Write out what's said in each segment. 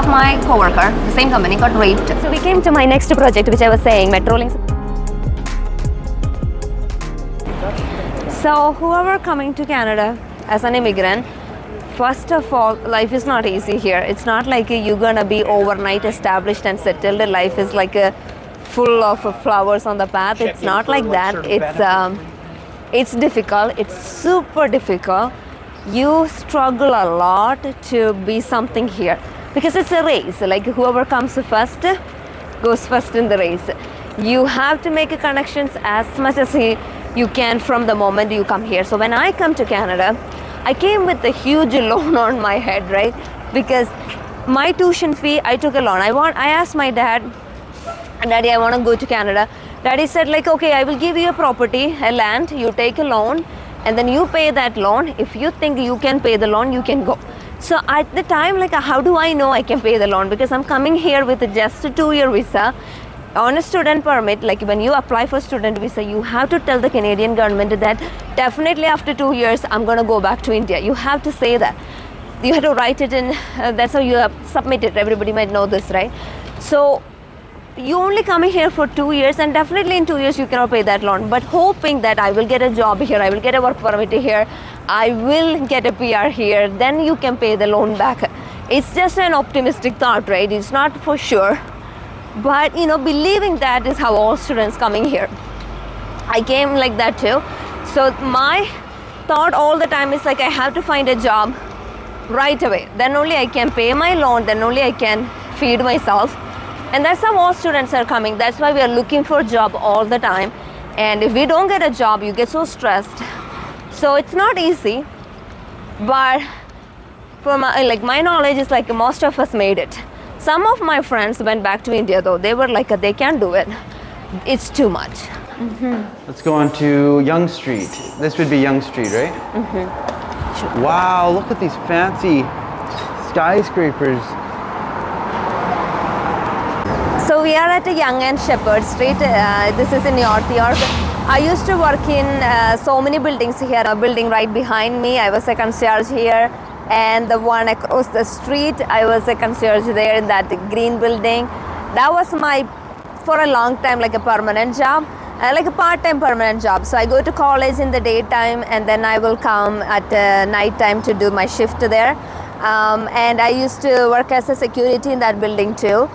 of my coworker, the same company, got raped. So we came to my next project, which I was saying, Metrolinks. So whoever coming to Canada as an immigrant, first of all, life is not easy here. It's not like you're gonna be overnight established and settled. Life is like full of flowers on the path. It's not like that. It's difficult. It's super difficult. You struggle a lot to be something here because it's a race. Like whoever comes first goes first in the race. You have to make connections as much as you can from the moment you come here. So when I come to Canada, I came with a huge loan on my head, right? Because my tuition fee, I took a loan. I asked my dad, Daddy, I want to go to Canada. Daddy said like, okay, I will give you a property, a land, you take a loan, and then you pay that loan. If you think you can pay the loan, you can go. So at the time, like, how do I know I can pay the loan? Because I'm coming here with just a 2-year visa on a student permit. Like when you apply for student visa, you have to tell the Canadian government that definitely after 2 years, I'm going to go back to India. You have to say that. You have to write it in, that's how you submit it. Everybody might know this, right? So you only coming here for 2 years, and definitely in 2 years you cannot pay that loan, but hoping that I will get a job here, I will get a work permit here, I will get a PR here, then you can pay the loan back. It's just an optimistic thought, right? It's not for sure, but believing that is how all students coming here. I came like that too. So my thought all the time is like, I have to find a job right away, then only I can pay my loan, then only I can feed myself. And that's how all students are coming. That's why we are looking for a job all the time. And if we don't get a job, you get so stressed. So it's not easy. But for my knowledge is like most of us made it. Some of my friends went back to India though. They were like, they can't do it. It's too much. Mm-hmm. Let's go on to Yonge Street. This would be Yonge Street, right? Mm-hmm. Sure. Wow, look at these fancy skyscrapers. So we are at Yonge and Shepherd Street. This is in North York. I used to work in so many buildings here. A building right behind me, I was a concierge here. And the one across the street, I was a concierge there in that green building. That was for a long time, like a permanent job, like a part-time permanent job. So I go to college in the daytime, and then I will come at night time to do my shift there. And I used to work as a security in that building too.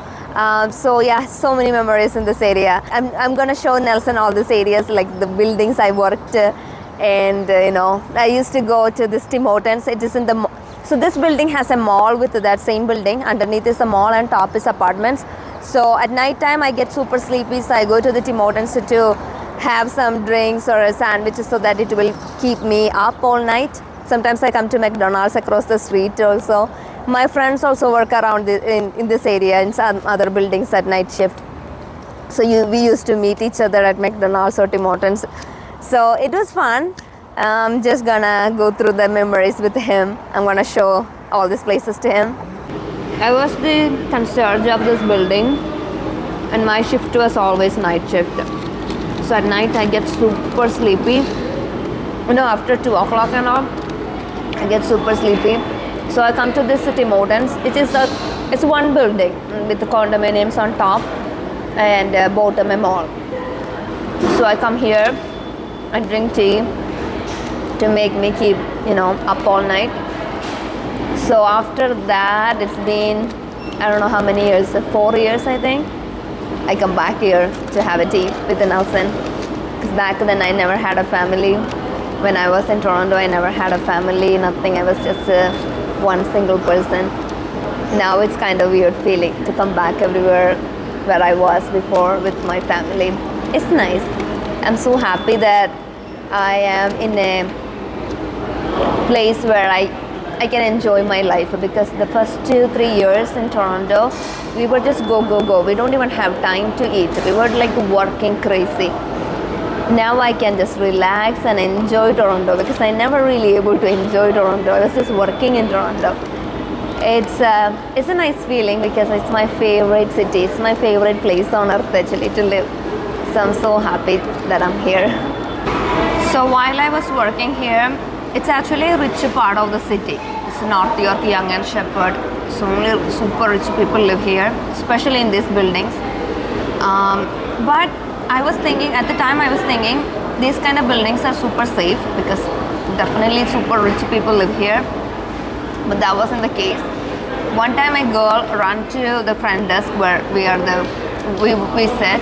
So yeah, so many memories in this area. I'm gonna show Nelson all these areas, like the buildings I worked, and I used to go to this Tim Hortons. It is in the so this building has a mall with that same building. Underneath is a mall and top is apartments. So at night time I get super sleepy, so I go to the Tim Hortons to have some drinks or a sandwiches so that it will keep me up all night. Sometimes I come to McDonald's across the street also. My friends also work around in this area in some other buildings at night shift. So we used to meet each other at McDonald's or Tim Hortons. So it was fun. I'm just gonna go through the memories with him. I'm gonna show all these places to him. I was the concierge of this building, and my shift was always night shift. So at night I get super sleepy. After 2 o'clock and all, I get super sleepy. So I come to this Tim Hortons. It's one building with the condominiums on top and bottom a mall. So I come here, I drink tea to make me keep up all night. So after that, it's been I don't know how many years, 4 years I think. I come back here to have a tea with Nelson. Because back then I never had a family. When I was in Toronto, I never had a family, nothing. I was just one single person. Now it's kind of weird feeling to come back everywhere where I was before with my family. It's nice. I'm so happy that I am in a place where I can enjoy my life, because the first 2-3 years in Toronto, we were just go. We don't even have time to eat. We were like working crazy. Now I can just relax and enjoy Toronto, because I never really able to enjoy Toronto. I was just working in Toronto. It's a nice feeling, because it's my favorite city. It's my favorite place on earth actually to live. So I'm so happy that I'm here. So while I was working here, it's actually a rich part of the city. It's North York, Yonge and Shepherd. So only super rich people live here, especially in these buildings. But I was thinking, at the time I was thinking, these kind of buildings are super safe because definitely super rich people live here. But that wasn't the case. One time a girl ran to the front desk where we sit.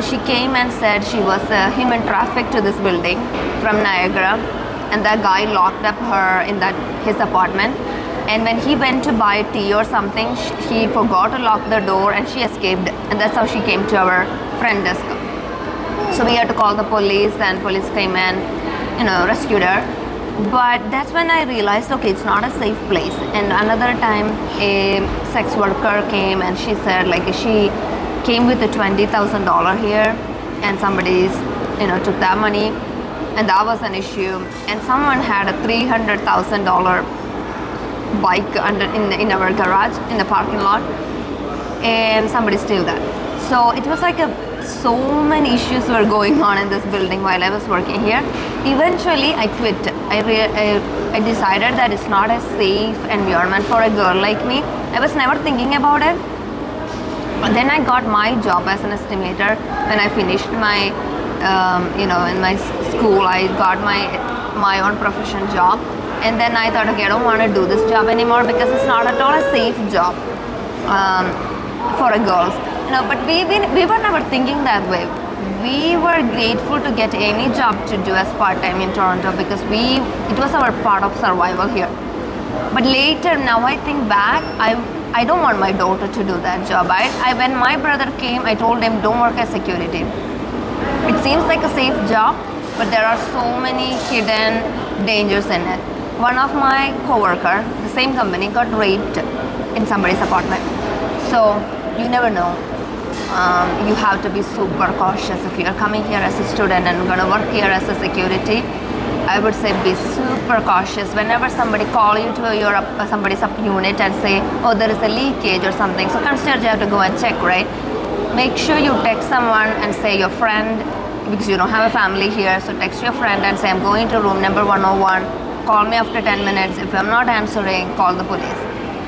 She came and said she was human trafficked to this building from Niagara, and that guy locked up her in his apartment. And when he went to buy tea or something, he forgot to lock the door and she escaped, and that's how she came to our front desk. So we had to call the police, and police came and rescued her. But that's when I realized, okay, it's not a safe place. And another time a sex worker came and she said like she came with a $20,000 here, and somebody took that money, and that was an issue. And someone had a $300,000 bike in our garage in the parking lot, and somebody stole that. So it was like so many issues were going on in this building while I was working here. Eventually I quit. I decided that it's not a safe environment for a girl like me. I was never thinking about it. But then I got my job as an estimator. When I finished my in my school, I got my own profession job. And then I thought, okay, I don't want to do this job anymore because it's not at all a safe job for a girl. But we were never thinking that way. We were grateful to get any job to do as part-time in Toronto because it was our part of survival here. But later, now I think back, I don't want my daughter to do that job. When my brother came, I told him, don't work as security. It seems like a safe job, but there are so many hidden dangers in it. One of my coworker, the same company, got raped in somebody's apartment. So you never know. You have to be super cautious if you are coming here as a student and going to work here as a security. I would say be super cautious. Whenever somebody call you to somebody's up unit and say, oh, there is a leakage or something, so concierge, you have to go and check, right? Make sure you text someone and say your friend, because you don't have a family here, so text your friend and say, I'm going to room number 101. Call me after 10 minutes. If I'm not answering, call the police.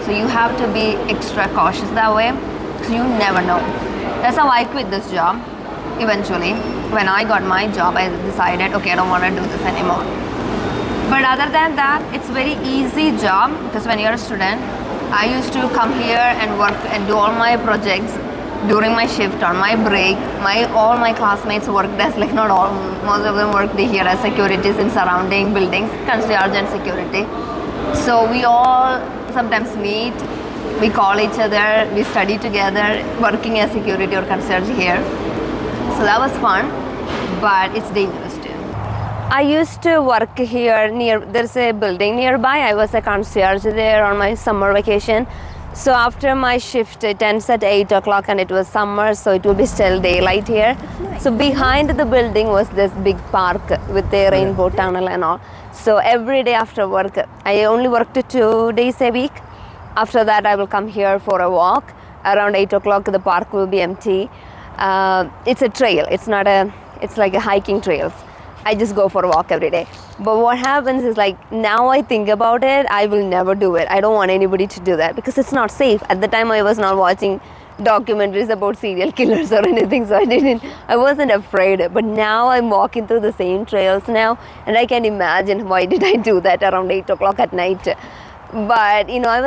So you have to be extra cautious that way, because you never know. That's how I quit this job. Eventually, when I got my job, I decided, okay, I don't want to do this anymore. But other than that, it's very easy job, because when you're a student, I used to come here and work and do all my projects during my shift, on my break. All my classmates worked as, like, not all, most of them worked here as securities in surrounding buildings, concierge and security. So we all sometimes meet, we call each other, we study together, working as security or concierge here. So that was fun, but it's dangerous too. I used to work here there's a building nearby. I was a concierge there on my summer vacation. So after my shift, it ends at 8 o'clock and it was summer, so it will be still daylight here. Nice. So behind the building was this big park with the rainbow tunnel and all. So every day after work, I only worked 2 days a week. After that, I will come here for a walk. Around 8 o'clock, the park will be empty. It's a trail. It's like a hiking trail. I just go for a walk every day. But what happens is, like, now I think about it, I will never do it. I don't want anybody to do that because it's not safe. At the time, I was not watching documentaries about serial killers or anything, so I wasn't afraid. But now I'm walking through the same trails now, and I can imagine why did I do that around 8 o'clock at night. But I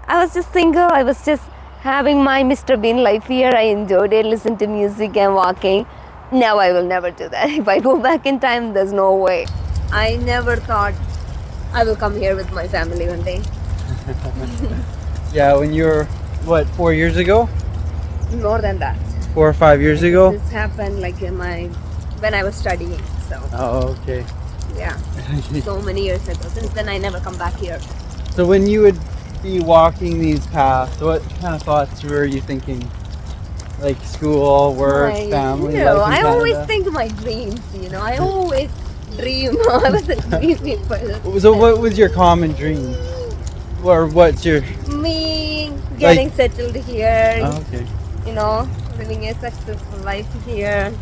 was just single. I was just having my Mr. Bean life here. I enjoyed it, listened to music and walking. Now I will never do that. If I go back in time, there's no way. I never thought I will come here with my family one day. Yeah, when you were, 4 years ago? More than that. 4 or 5 years ago? This happened like when I was studying. So. Oh, okay. Yeah. So many years ago. Since then, I never come back here. So when you would be walking these paths, what kind of thoughts were you thinking? Like school, work, family? I always think my dreams, I always dream. I was a dreamy person. So what was your common dream? Or what's your... Me getting settled here. Oh, okay. Living a successful life here.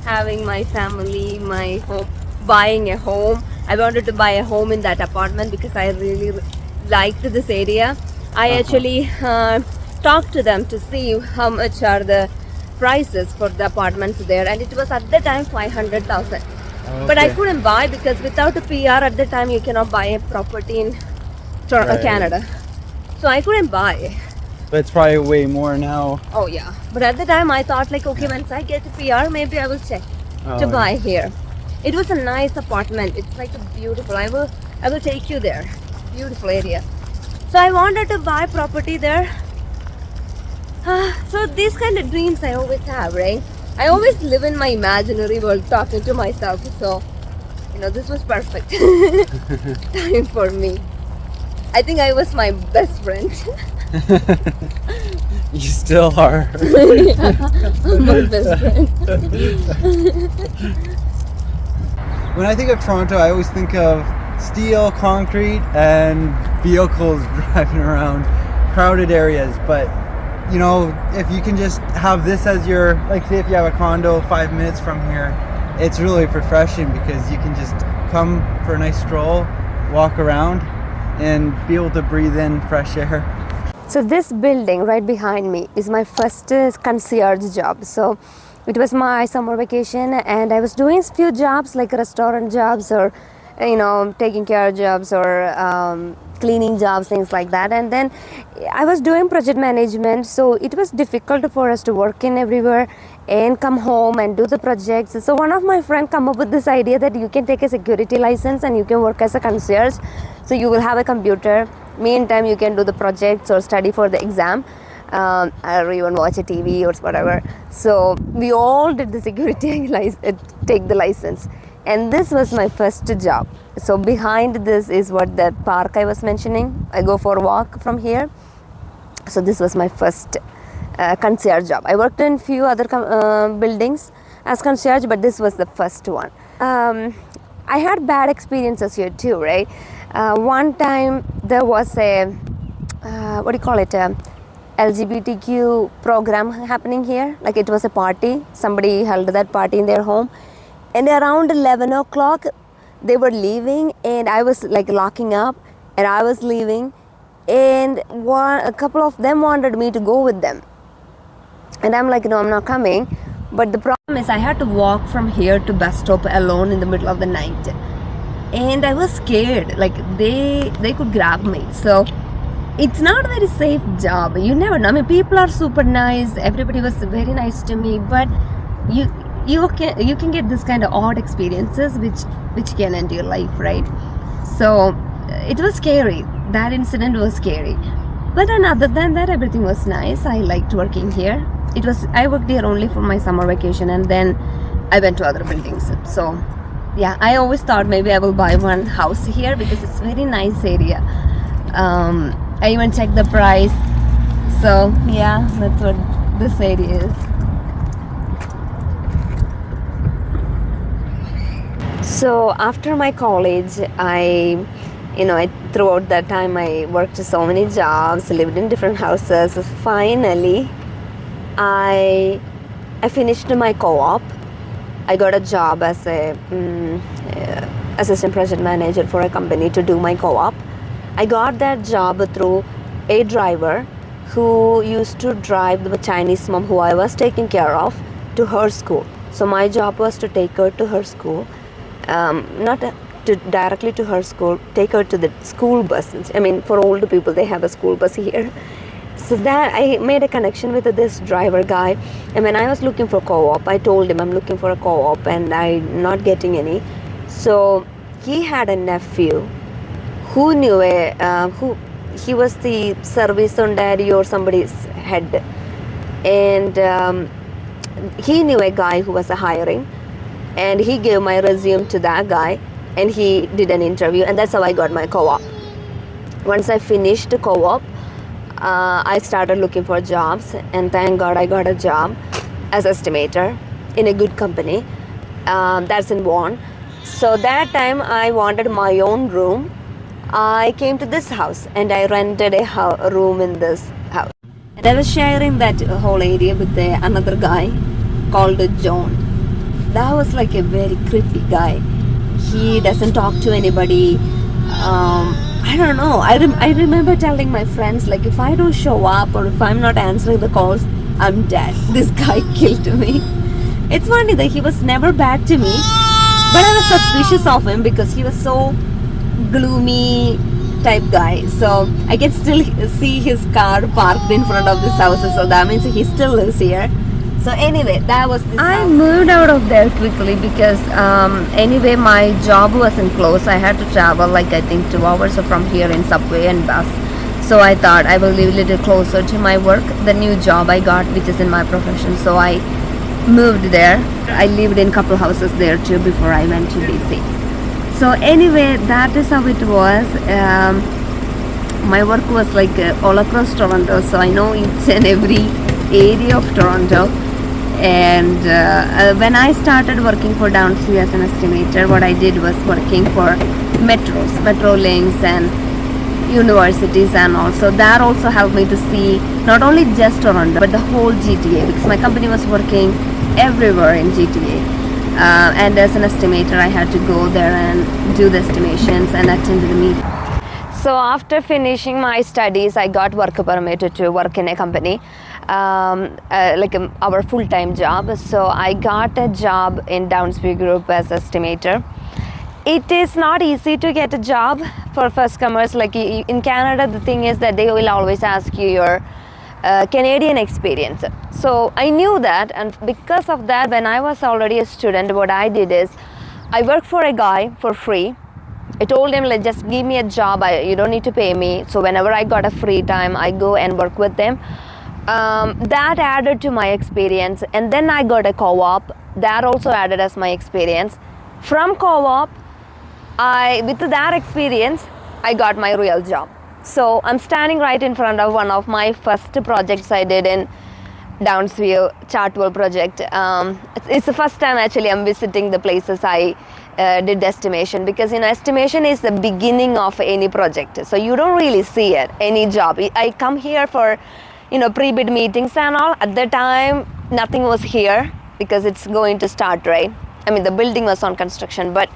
Having my family, my home. Buying a home. I wanted to buy a home in that apartment because I really liked this area. I actually talked to them to see how much are the prices for the apartments there, and it was at the time 500,000. But I Okay. couldn't buy because without a PR at the time you cannot buy a property in Right. Canada. So I couldn't buy. But it's probably way more now. Oh yeah. But at the time I thought like, okay, once I get a PR, maybe I will check to Oh, buy here. It was a nice apartment. It's like a beautiful. I will take you there. Beautiful area. So I wanted to buy property there. So these kind of dreams I always have, right? I always live in my imaginary world talking to myself. So, this was perfect time for me. I think I was my best friend. You still are. My best friend. When I think of Toronto, I always think of steel, concrete, and vehicles driving around crowded areas. But if you can just have this as your, like, say if you have a condo 5 minutes from here, it's really refreshing because you can just come for a nice stroll, walk around, and be able to breathe in fresh air. So this building right behind me is my first concierge job. So it was my summer vacation and I was doing a few jobs like restaurant jobs or taking care jobs or cleaning jobs, things like that. And then I was doing project management, so it was difficult for us to work in everywhere and come home and do the projects. So one of my friends come up with this idea that you can take a security license and you can work as a concierge. So you will have a computer. Meantime, you can do the projects or study for the exam, or even watch a TV or whatever. So we all did the security take the license. And this was my first job. So behind this is what the park I was mentioning. I go for a walk from here. So this was my first concierge job. I worked in few other buildings as concierge, but this was the first one. I had bad experiences here too, right? One time there was a LGBTQ program happening here. Like it was a party. Somebody held that party in their home. And around 11 o'clock, they were leaving and I was like locking up and I was leaving. And a couple of them wanted me to go with them. And I'm like, no, I'm not coming. But the problem is I had to walk from here to bus stop alone in the middle of the night. And I was scared, like they could grab me. So it's not a very safe job. You never know. I mean, people are super nice. Everybody was very nice to me. But you can get this kind of odd experiences which can end your life, right? So it was scary. That incident was scary. But then other than that, everything was nice. I liked working here. I worked here only for my summer vacation and then I went to other buildings. So yeah, I always thought maybe I will buy one house here because it's a very nice area. I even checked the price. So yeah, that's what this area is. So after my college, I throughout that time I worked so many jobs, lived in different houses. Finally, I finished my co-op. I got a job as a assistant project manager for a company to do my co-op. I got that job through a driver who used to drive the Chinese mom who I was taking care of to her school. So my job was to take her to her school. Not directly to her school, take her to the school bus. I mean, for older people, they have a school bus here. So that I made a connection with this driver guy. And when I was looking for co-op, I told him I'm looking for a co-op and I'm not getting any. So he had a nephew who knew he was the service on daddy or somebody's head. And he knew a guy who was hiring. And he gave my resume to that guy and he did an interview and that's how I got my co-op. Once I finished the co-op, I started looking for jobs and thank God I got a job as estimator in a good company. That's in Vaughan. So that time I wanted my own room. I came to this house and I rented a room in this house. And I was sharing that whole area with another guy called John. That was like a very creepy guy. He doesn't talk to anybody. I don't know. I remember telling my friends, like, if I don't show up or if I'm not answering the calls, I'm dead. This guy killed me. It's funny that he was never bad to me, but I was suspicious of him because he was so gloomy type guy. So I can still see his car parked in front of this house, so that means he still lives here. So anyway, that was this I house. moved out of there quickly because anyway my job wasn't close. I had to travel like I think 2 hours from here in subway and bus. So I thought I will live a little closer to my work, the new job I got, which is in my profession. So I moved there. I lived in couple houses there too before I went to BC. So anyway, that is how it was. My work was like all across Toronto, so I know each and every area of Toronto. And when I started working for Downsview as an estimator, what I did was working for metros, metro links and universities, and also that also helped me to see not only just Toronto but the whole GTA, because my company was working everywhere in GTA. And as an estimator, I had to go there and do the estimations and attend the meeting. So after finishing my studies, I got work permit to work in a company, our full-time job. So I got a job in Downsview Group as estimator. It is not easy to get a job for first comers. Like in Canada, the thing is that they will always ask you your Canadian experience. So I knew that, and because of that, when I was already a student, what I did is I worked for a guy for free. I told him, like, just give me a job, you don't need to pay me. So whenever I got a free time, I go and work with them. That added to my experience, and then I got a co-op. That also added as my experience. From co-op, with that experience, I got my real job. So I'm standing right in front of one of my first projects I did in Downsview Chartwell project. It's the first time actually I'm visiting the places I did estimation, because estimation is the beginning of any project. So you don't really see it, any job. I come here for pre-bid meetings and all. At the time, nothing was here because it's going to start, right? I mean, the building was on construction, but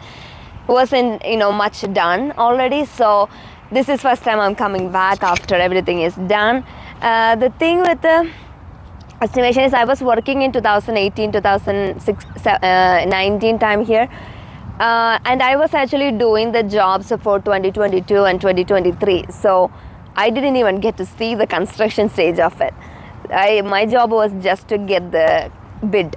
wasn't much done already. So this is first time I'm coming back after everything is done. The thing with the estimation is I was working in 2018, 2019 time here. And I was actually doing the jobs for 2022 and 2023. So I didn't even get to see the construction stage of it. My job was just to get the bid,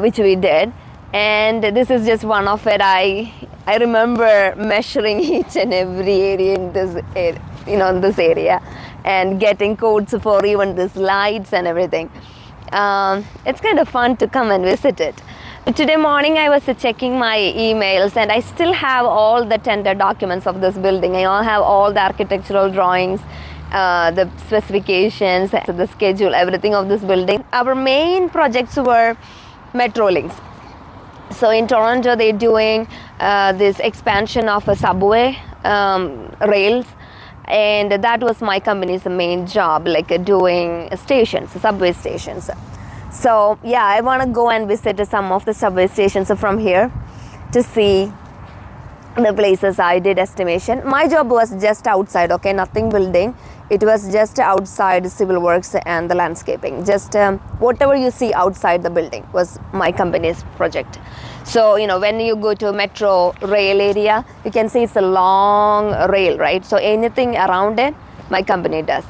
which we did. And this is just one of it. I remember measuring each and every area in this area, and getting codes for even these lights and everything. It's kind of fun to come and visit it. Today morning I was checking my emails, and I still have all the tender documents of this building. I have all the architectural drawings, the specifications, the schedule, everything of this building. Our main projects were metro links. So in Toronto, they're doing this expansion of a subway rails, and that was my company's main job, like doing stations, subway stations. So yeah, I want to go and visit some of the subway stations from here to see the places I did estimation. My job was just outside, okay, nothing building. It was just outside civil works and the landscaping. Just whatever you see outside the building was my company's project. So, when you go to metro rail area, you can see it's a long rail, right? So anything around it, my company does.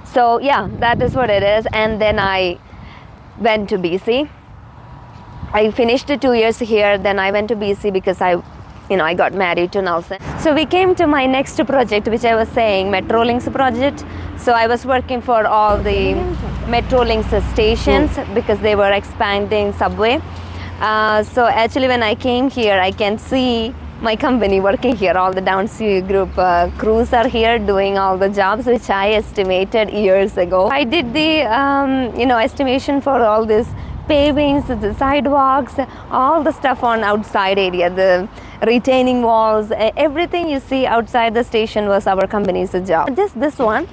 So yeah, that is what it is. And then I went to BC. I finished 2 years here, then I went to BC because I got married to Nelson. So we came to my next project, which I was saying, Metrolinks project. So I was working for all the Metrolinks stations because they were expanding subway. So actually when I came here, I can see my company working here. All the Downsview Group crews are here doing all the jobs which I estimated years ago. I did the estimation for all this pavings, the sidewalks, all the stuff on outside area, the retaining walls, everything you see outside the station was our company's job. Just this one,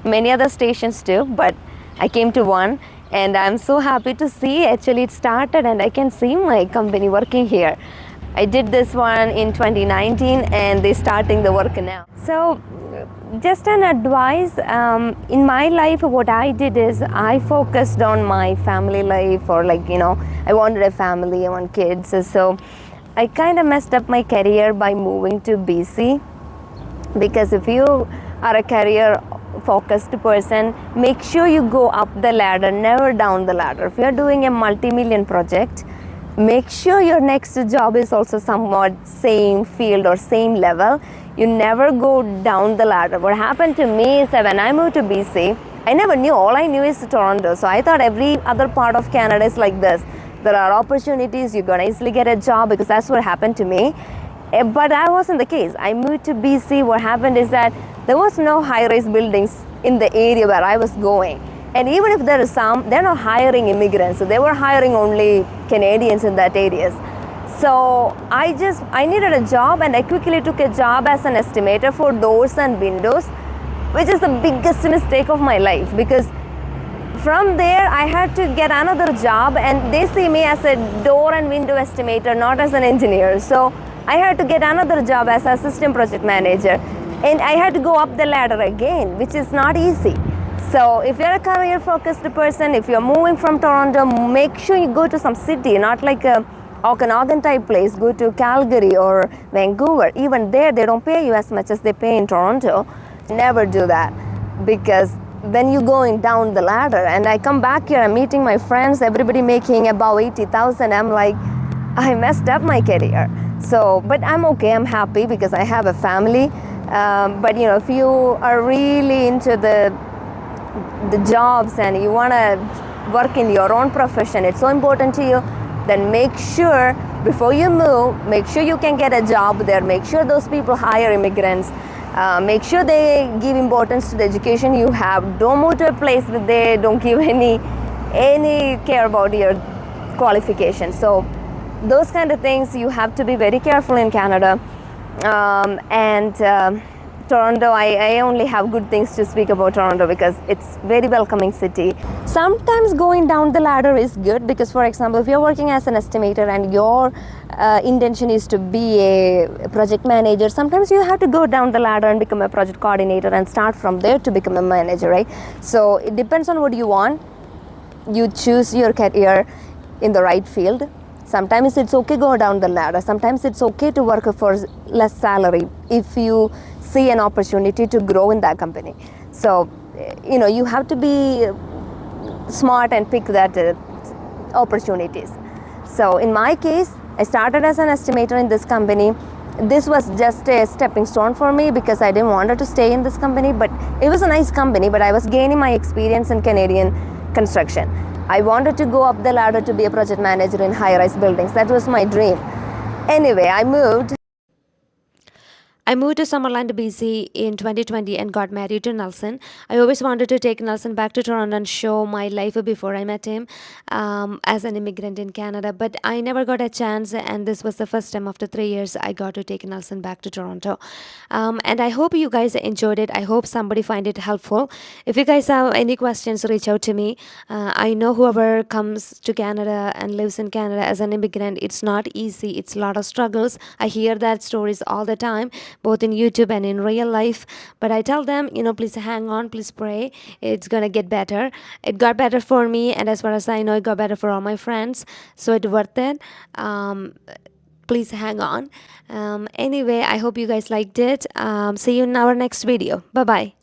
many other stations too, but I came to one, and I'm so happy to see actually it started and I can see my company working here. I did this one in 2019 and they're starting the work now. So just an advice, in my life what I did is I focused on my family life, or like, I wanted a family, I want kids. So I kind of messed up my career by moving to BC, because if you are a career focused person, make sure you go up the ladder, never down the ladder. If you're doing a multi-million project, make sure your next job is also somewhat same field or same level. You never go down the ladder. What happened to me is that when I moved to BC, I never knew. All I knew is Toronto. So I thought every other part of Canada is like this. There are opportunities, you're gonna easily get a job, because that's what happened to me. But that wasn't the case. I moved to BC. What happened is that there was no high-rise buildings in the area where I was going. And even if there is some, they're not hiring immigrants. So they were hiring only Canadians in that areas. So I needed a job, and I quickly took a job as an estimator for doors and windows, which is the biggest mistake of my life, because from there I had to get another job, and they see me as a door and window estimator, not as an engineer. So I had to get another job as assistant project manager, and I had to go up the ladder again, which is not easy. So if you're a career focused person, if you're moving from Toronto, make sure you go to some city, not like a Okanagan type place. Go to Calgary or Vancouver. Even there, they don't pay you as much as they pay in Toronto. Never do that, because then you're going down the ladder. And I come back here, I'm meeting my friends, everybody making about 80,000. I'm like, I messed up my career. So, but I'm okay, I'm happy because I have a family. But if you are really into the jobs and you want to work in your own profession, it's so important to you, then make sure before you move, make sure you can get a job there. Make sure those people hire immigrants. Make sure they give importance to the education you have. Don't move to a place that they don't give any care about your qualifications. So those kind of things you have to be very careful in Canada. Toronto, I only have good things to speak about Toronto because it's very welcoming city. Sometimes going down the ladder is good, because for example, if you're working as an estimator and your intention is to be a project manager, sometimes you have to go down the ladder and become a project coordinator and start from there to become a manager, right? So it depends on what you want. You choose your career in the right field. Sometimes it's okay to go down the ladder. Sometimes it's okay to work for less salary if you see an opportunity to grow in that company. So, you have to be smart and pick that opportunities. So in my case, I started as an estimator in this company. This was just a stepping stone for me because I didn't want to stay in this company, but it was a nice company, but I was gaining my experience in Canadian construction. I wanted to go up the ladder to be a project manager in high-rise buildings. That was my dream. Anyway, I moved to Summerland, BC in 2020 and got married to Nelson. I always wanted to take Nelson back to Toronto and show my life before I met him as an immigrant in Canada, but I never got a chance, and this was the first time after 3 years I got to take Nelson back to Toronto. And I hope you guys enjoyed it. I hope somebody find it helpful. If you guys have any questions, reach out to me. I know whoever comes to Canada and lives in Canada as an immigrant, it's not easy. It's a lot of struggles. I hear that stories all the time, both in YouTube and in real life, but I tell them, please hang on, please pray, it's gonna get better. It got better for me, and as far as I know, it got better for all my friends, so it's worth it. Please hang on. Anyway, I hope you guys liked it. See you in our next video. Bye bye.